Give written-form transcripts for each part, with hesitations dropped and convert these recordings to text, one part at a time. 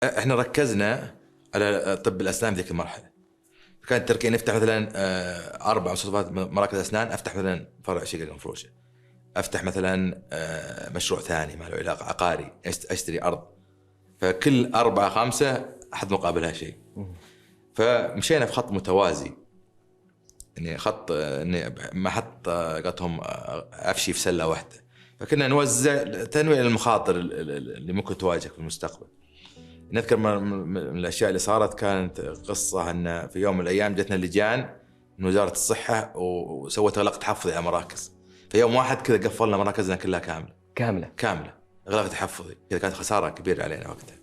احنا ركزنا على طب الاسنان في ذيك المرحله. كانت التركية نفتح مثلا 4 مستوصفات مراكز اسنان، افتح مثلا فرع شقق مفروشه، افتح مثلا مشروع ثاني ما له علاقه عقاري، اشتري ارض، فكل 4 5 احد مقابلها شيء. فمشينا في خط متوازي، يعني خط اني ما حط قطهم افشي في سله واحده، فكنا نوزع تنويع المخاطر اللي ممكن تواجهك في المستقبل. نذكر من الاشياء اللي صارت كانت قصه ان في يوم من الايام جتنا لجان من وزاره الصحه وسوت اغلاق تحفظي على مراكز. في يوم واحد كذا قفلنا مراكزنا كلها كامله اغلاق تحفظي، كذا كانت خساره كبيره علينا وقتها.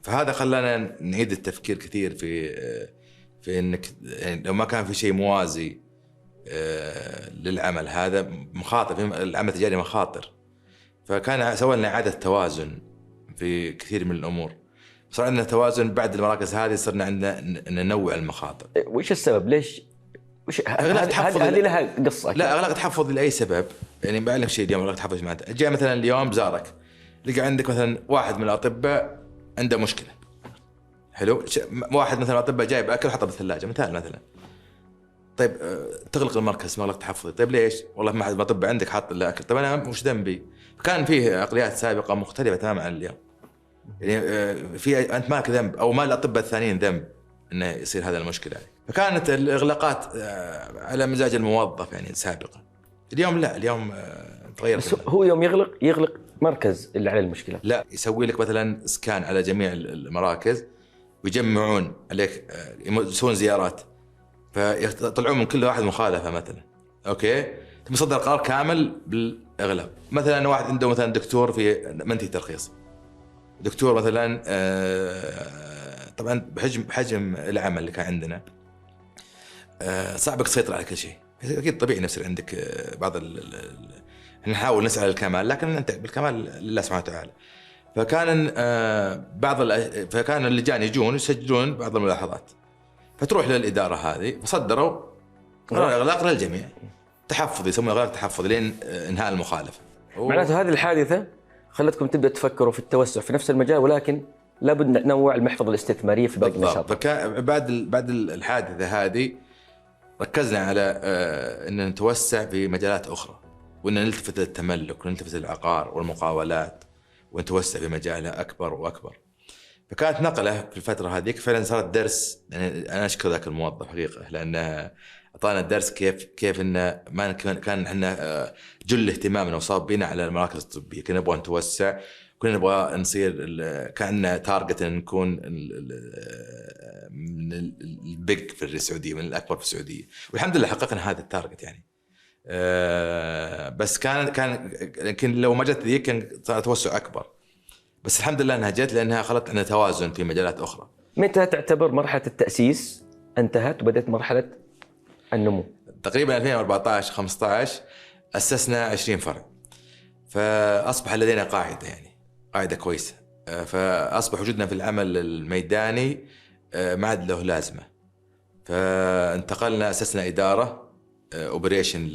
فهذا خلانا نعيد التفكير كثير في انك يعني لو ما كان في شيء موازي للعمل هذا مخاطر، في العمل التجاري مخاطر. فكان سوى لنا إعادة توازن في كثير من الأمور. صار عندنا توازن بعد المراكز هذه، صرنا عندنا ننوع المخاطر. وش السبب؟ ليش؟ هذه لها قصة. لا أغلاق تحفظ لأي سبب، يعني بعلم شيء اليوم أغلاق تحفظ معناته جاء مثلا اليوم زارك لقى عندك مثلا واحد من الأطباء عنده مشكلة، حلو، واحد مثلا الأطباء جايب أكل وحطه بالثلاجة مثلا، طيب تغلق المركز مغلق تحفظي، طيب ليش؟ والله ما حد أطباء عندك حاط له أكل، طيب أنا مش ذنبي. كان فيه عقليات سابقة مختلفة تماما عن اليوم، يعني في أنت مالك ذنب أو ما الأطباء الثانيين ذنب إنه يصير هذا المشكلة. فكانت الإغلاقات على مزاج الموظف يعني سابقا. اليوم لا، اليوم تغير. بس هو يوم يغلق مركز اللي على المشكلة، لا يسوي لك مثلا سكان على جميع المراكز ويجمعون عليك، يسوون زيارات فيطلعون من كل واحد مخالفة مثلا، أوكي، ثم يصدر قرار كامل بالإغلاق. مثلا واحد عنده مثلا دكتور في منتهي ترخيص، دكتور مثلا طبعا بحجم العمل اللي كان عندنا صعب تسيطر على كل شيء، اكيد طبيعي نفسر عندك بعض نحاول نسعى للكمال، لكن انت بالكمال لله سبحانه وتعالى. فكان فكان اللجان يجون يسجلون بعض الملاحظات، فتروح للاداره هذه فصدروا قرار اغلاق للجميع تحفظي، يسمونه اغلاق تحفظي لين انهاء المخالفه. معناته هذه الحادثه خلتكم تبدا تفكروا في التوسع في نفس المجال، ولكن لابد ننوع المحفظه الاستثماريه في باقي النشاط. فكان بعد الحادثه هذه ركزنا على ان نتوسع في مجالات اخرى، وان نلتفت للتملك ونلتفت للعقار والمقاولات ونتوسع في مجالها اكبر واكبر. فكانت نقله في الفتره هذيك فعلا صارت درس، يعني انا اشكر ذاك الموظف حقيقه لانه اعطانا الدرس كيف انه ما كان احنا جل اهتمامنا وصاب بينا على المراكز الطبيه، كنا نبغى نتوسع، كنا نبغى نصير كأننا تارجت ان نكون من البيج في السعوديه، من الاكبر في السعوديه، والحمد لله حققنا هذا التارجت يعني. بس كان يمكن لو ما جت ذيك كان توسع اكبر، بس الحمد لله انها جت لانها خلت عندنا توازن في مجالات اخرى. متى تعتبر مرحله التاسيس انتهت وبدات مرحله النمو؟ تقريبا 2014 15 اسسنا 20 فرع، فاصبح لدينا قاعده، يعني قاعده كويسه، فاصبح وجودنا في العمل الميداني ما عاد له لازمه. فانتقلنا اسسنا اداره اوبريشن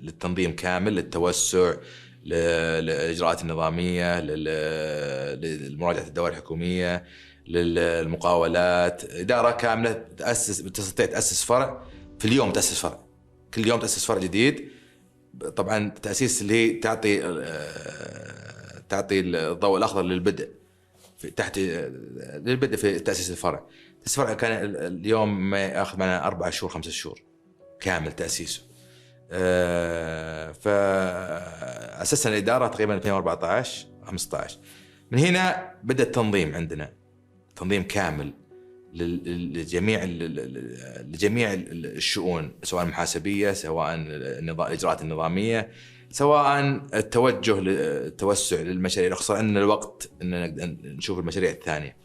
للتنظيم كامل، للتوسع، للاجراءات النظاميه، لمراجعه الدوائر الحكوميه، للمقاولات، اداره كامله تستطيع تاسس فرع في اليوم، تاسس فرع كل يوم، تاسس فرع جديد. طبعا تاسيس اللي هي تعطي الضوء الاخضر للبدء للبدء في تاسيس الفرع. تاسيس الفرع كان اليوم ما ياخذ معنا 4 شهور 5 شهور كامل تاسيسه. فاسسنا الاداره تقريبا 2014 15. من هنا بدا التنظيم عندنا، تنظيم كامل لجميع الشؤون، سواء المحاسبيه، سواء الاجراءات النظاميه، سواء التوجه للتوسع للمشاريع الاخرى. عندنا الوقت ان نشوف المشاريع الثانيه.